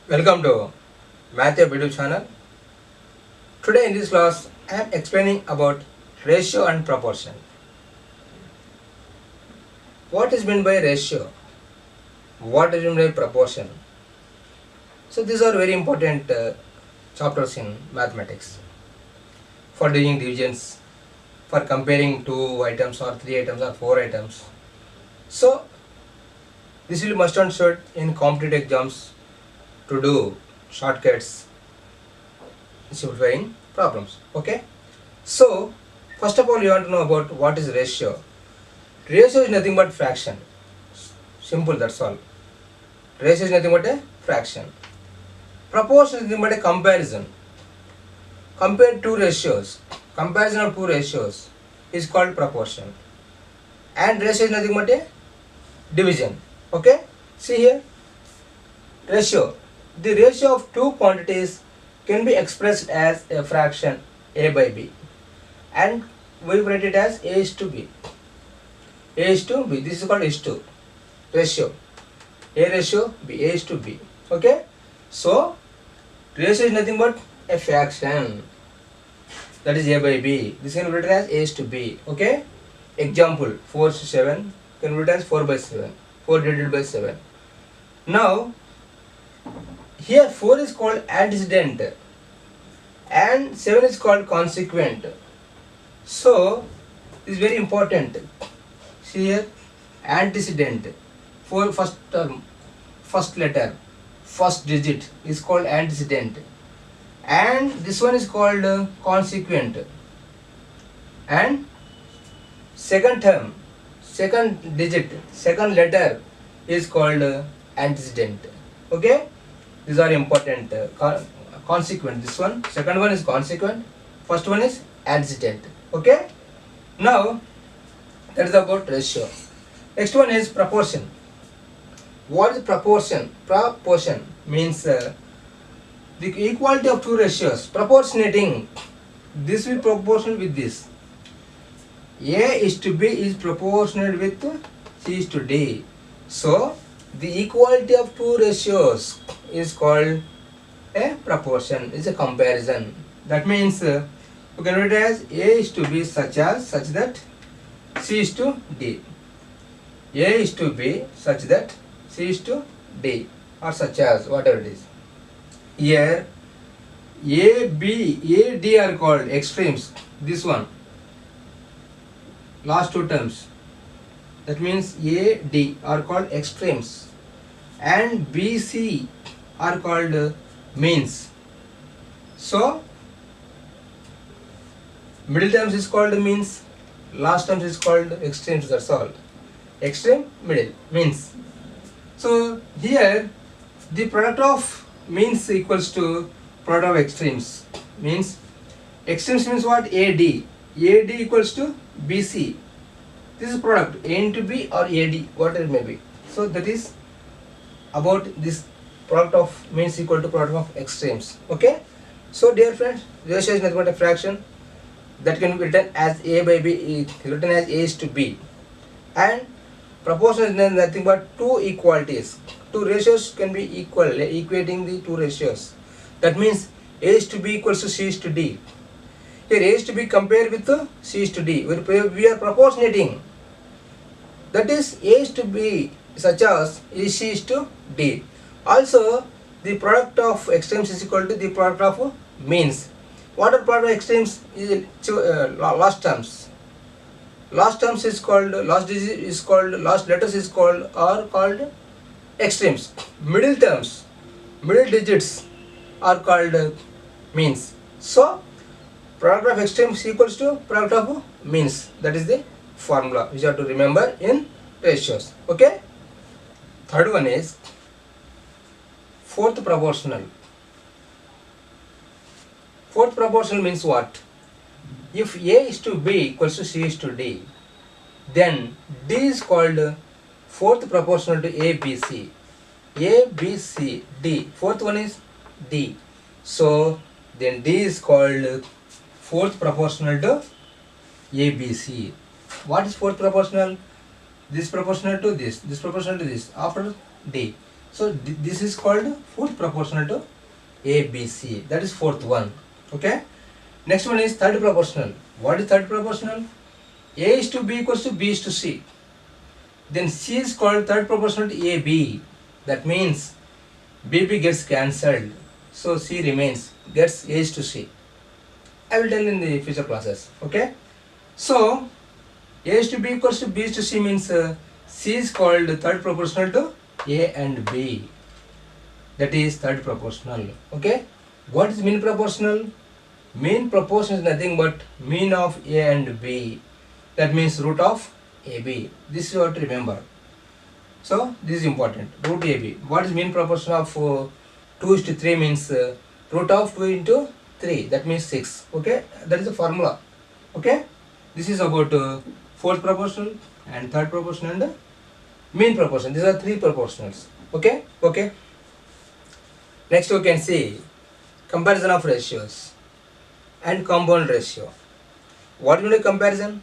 Welcome to Math YouTube channel. Today in this class I am explaining about ratio and proportion. What is meant by ratio? What is meant by proportion? So these are very important chapters in mathematics for doing divisions, for comparing 2 items or 3 items or 4 items. So this will must and should in competitive exams to do shortcuts simplifying problems. Okay, so first of all you want to know about what is ratio. Ratio is nothing but fraction. Simple, that's all. Ratio is nothing but a fraction. Proportion is nothing but a comparison. Compare two ratios. Comparison of two ratios is called proportion. And ratio is nothing but a division. Okay, see here, ratio. The ratio of two quantities can be expressed as a fraction a by b, and we write it as a is to b. A is to b, this is called is to ratio. A ratio b, a is to b. Okay, so ratio is nothing but a fraction, that is a by b. This can be written as a is to b. Okay, example 4 to 7 can be written as 4 by 7, 4 divided by 7. Now here 4 is called antecedent and 7 is called consequent. So this is very important. See here, antecedent, 4 first term, first letter, first digit is called antecedent, and this one is called consequent, and second term, second digit, second letter is called antecedent. Okay, these are important. Consequent, this one, second one is consequent, first one is antecedent. Okay, now that is about ratio. Next one is proportion. What is proportion? Proportion means the equality of two ratios, proportionating. This will proportional with this. A is to B is proportional with C is to D. So the equality of two ratios is called a proportion, is a comparison. That means you can write it as A is to B such that C is to D. A is to B such that C is to D, or such as, whatever it is. Here A, B, A, D are called extremes. This one, last two terms, that means A, D are called extremes, and B, C are called means. So middle terms is called means, last terms is called extremes, that's all. Extreme, middle, means. So here the product of means equals to product of extremes. Means extremes means what? AD. AD equals to BC. This is product A into B or AD, whatever it may be. So that is about this product of means equal to product of extremes. Okay, so dear friends, ratio is nothing but a fraction that can be written as A by B, is written as A is to B, and proportion is nothing but two equalities. Two ratios can be equal, equating the two ratios. That means A is to B equals to C is to D. Here A is to B compared with C is to D. We are proportionating. That is A is to B such as C is to D. Also the product of extremes is equal to the product of means. What are product of extremes? Is last terms. Last terms is called, last digit is called, last letters is called, are called extremes. Middle terms, middle digits are called means. So product of extremes equals to product of means. That is the formula which you have to remember in ratios. Okay, third one is fourth proportional. Fourth proportional means what? If A is to B equals to C is to D, then D is called fourth proportional to A, B, C. A, B, C, D. Fourth one is D. So then D is called fourth proportional to A, B, C. What is fourth proportional? This proportional to this proportional to this, after D. So this is called fourth proportional to A, B, C. That is fourth one. Okay. Next one is third proportional. What is third proportional? A is to B equals to B is to C. Then C is called third proportional to AB. That means BB gets cancelled. So C remains, gets A is to C. I will tell in the future classes. Okay. So A is to B equals to B is to C means C is called third proportional to A and B. That is third proportional. Okay. What is mean proportional? Mean proportion is nothing but mean of A and B. That means root of AB. This you have to remember. So this is important. Root AB. What is mean proportion of 2 is to 3 means root of 2 into 3. That means 6. Okay. That is the formula. Okay. This is about fourth proportional and third proportional and mean proportion. These are three proportionals. Okay. Okay. Next we can see comparison of ratios and compound ratio. What is the comparison?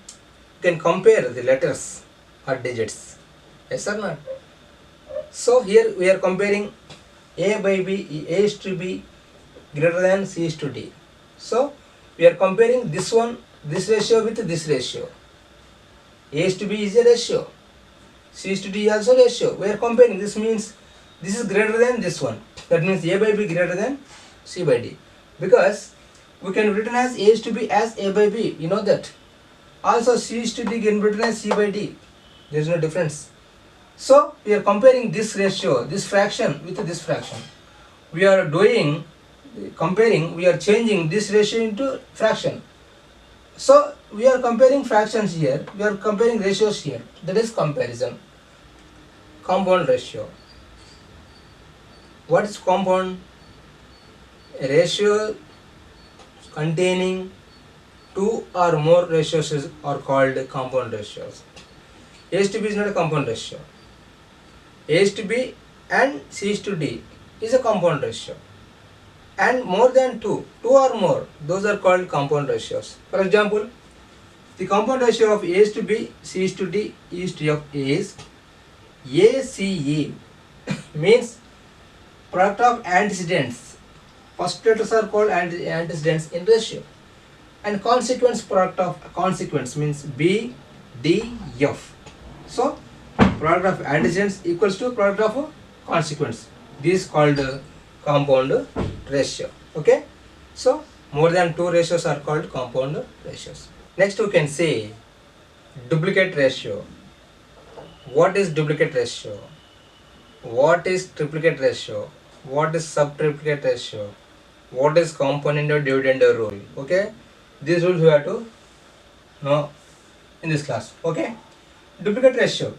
You can compare the letters or digits. Yes or not? So here we are comparing A by B, A is to B greater than C is to D. So we are comparing this one, this ratio with this ratio. A is to B is a ratio. C is to D is also ratio. We are comparing. This means this is greater than this one. That means A by B greater than C by D. Because we can written as A is to B as A by B. You know that. Also C is to D can be written as C by D. There is no difference. So we are comparing this ratio, this fraction with this fraction. We are doing comparing, we are changing this ratio into fraction. So we are comparing fractions here, we are comparing ratios here. That is comparison. Compound ratio. What is compound? A ratio containing two or more ratios are called compound ratios. A is to B is not a compound ratio. A is to B and C is to D is a compound ratio. And more than two or more, those are called compound ratios. For example, the compound ratio of A is to B, C is to D, E is to F is ACE means product of antecedents. First letters are called antecedents in ratio. And consequence product of consequence means B, D, F. So product of antecedents equals to product of consequence. This is called compound ratio. Okay. So more than two ratios are called compound ratios. Next we can see duplicate ratio. What is duplicate ratio? What is triplicate ratio? What is subtriplicate ratio? What is componendo dividendo rule? Okay. These rules we have to know in this class. Okay. Duplicate ratio.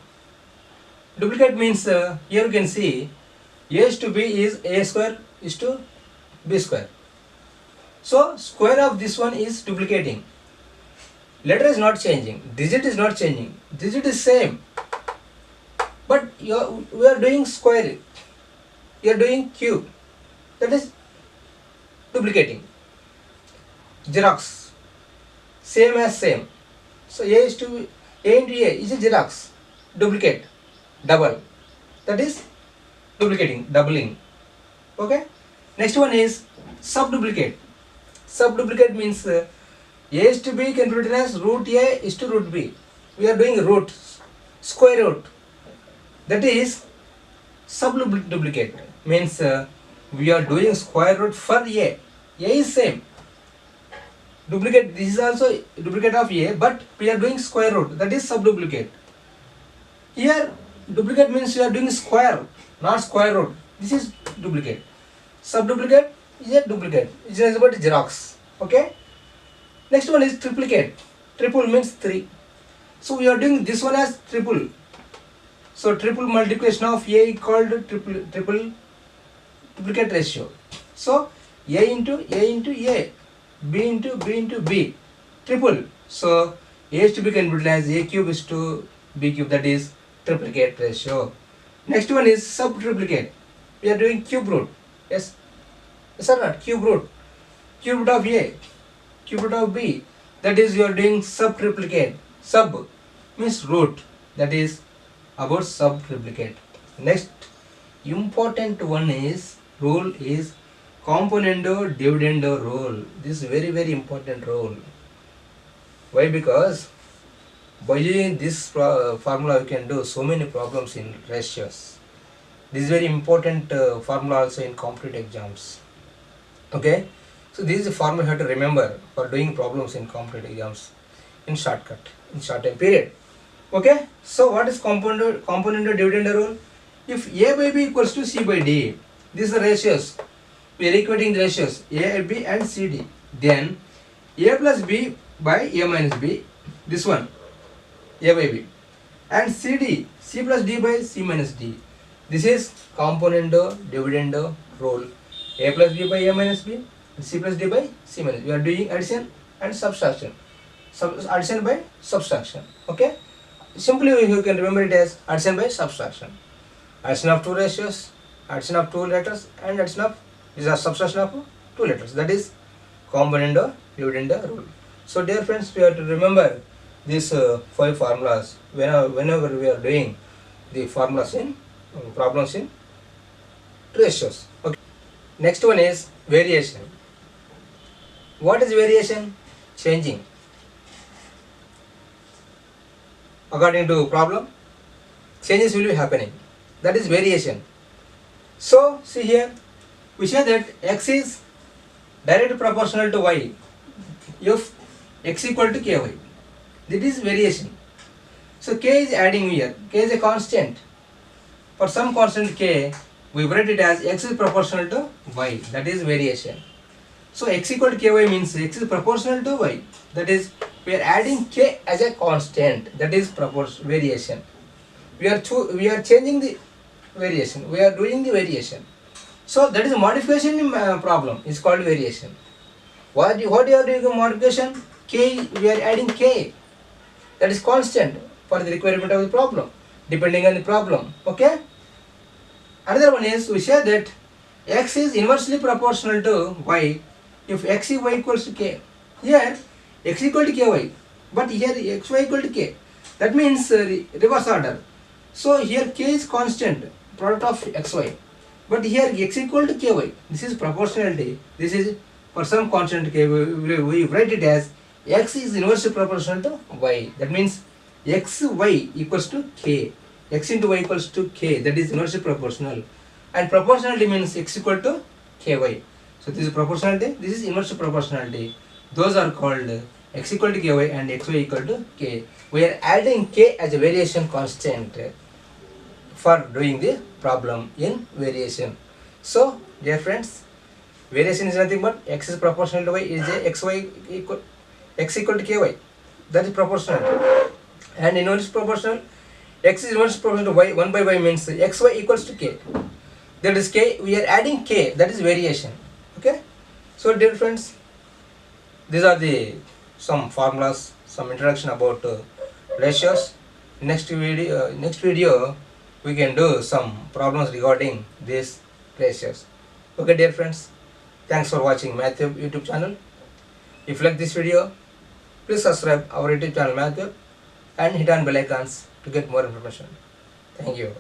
Duplicate means here you can see A is to B is A square is to B square. So square of this one is duplicating. Letter is not changing. Digit is not changing. Digit is same. But we are doing square. You are doing cube. That is duplicating. Xerox. Same as same. So A into A is a Xerox. Duplicate. Double. That is duplicating. Doubling. Okay. Next one is subduplicate. Subduplicate means A is to B can be written as root A is to root B. We are doing root. Square root. That is subduplicate. Means we are doing square root for A. A is same. Duplicate, this is also duplicate of A, but we are doing square root. That is subduplicate. Here duplicate means you are doing square, not square root. This is duplicate. Subduplicate is a duplicate. It is about Xerox. Okay. Next one is triplicate. Triple means 3. So we are doing this one as triple. So triple multiplication of A called triple duplicate ratio. So A into A, B into B, triple. So A is to be converted as A cube is to B cube. That is triplicate ratio. Next one is subtriplicate. We are doing cube root. Yes. Yes or not? Cube root. Cube root of A. Cube root of B. That is you are doing subtriplicate. Sub means root. That is about subtriplicate. Next important one is rule is componendo dividendo rule. This is very important rule. Why? Because by using this formula we can do so many problems in ratios. This is very important formula also in competitive exams. Okay, so this is the formula you have to remember for doing problems in competitive exams in short time period. Okay, so what is componendo dividendo rule? If a by b equals to c by d, these are ratios. We are equating the ratios a, b and c, d. Then a plus b by a minus b, this one a by b, and c plus d by c minus d. This is componendo dividendo rule. A plus b by a minus b, c plus d by c minus. We are doing addition and subtraction. Addition by subtraction. Okay. Simply you can remember it as addition by subtraction. Addition of two ratios, addition of two letters, and addition of subtraction of two letters. That is componendo dividendo rule. So dear friends, we have to remember these 5 formulas whenever we are doing the formulas in problems in ratios. Okay. Next one is variation. What is variation? Changing according to problem, changes will be happening. That is variation. So see here, we say that x is directly proportional to y if x equal to ky. That is variation. So k is adding here. K is a constant. For some constant k, we write it as x is proportional to y. That is variation. So x equal to ky means x is proportional to y. That is, we are adding k as a constant. That is variation. We are changing the variation. We are doing the variation. So that is a modification in problem. It's called variation. What you are doing a modification? K. We are adding k. That is constant for the requirement of the problem, depending on the problem. Okay. Another one is, we say that x is inversely proportional to y if x is y equals to k. Here x equal to ky, but here xy equal to k. That means reverse order. So here k is constant, product of xy, but here x equal to ky. This is proportionality. This is for some constant k. We write it as x is inversely proportional to y. That means xy equals to k. X into y equals to k. That is inversely proportional. And proportionality means x equal to ky. So this is proportionality. This is inversely proportionality. Those are called x equal to ky and xy equal to k. We are adding k as a variation constant for doing the problem in variation. So dear friends, variation is nothing but x is proportional to y is a x equal to ky. That is proportional. And inversely proportional, x is inversely proportional to y. 1 by y means xy equals to k. That is k. We are adding k. That is variation. Okay. So dear friends, these are the some formulas, some introduction about ratios. Next video we can do some problems regarding these ratios. Okay dear friends, thanks for watching MathWeb YouTube channel. If you like this video, please subscribe our YouTube channel MathWeb and hit on bell icons to get more information. Thank you.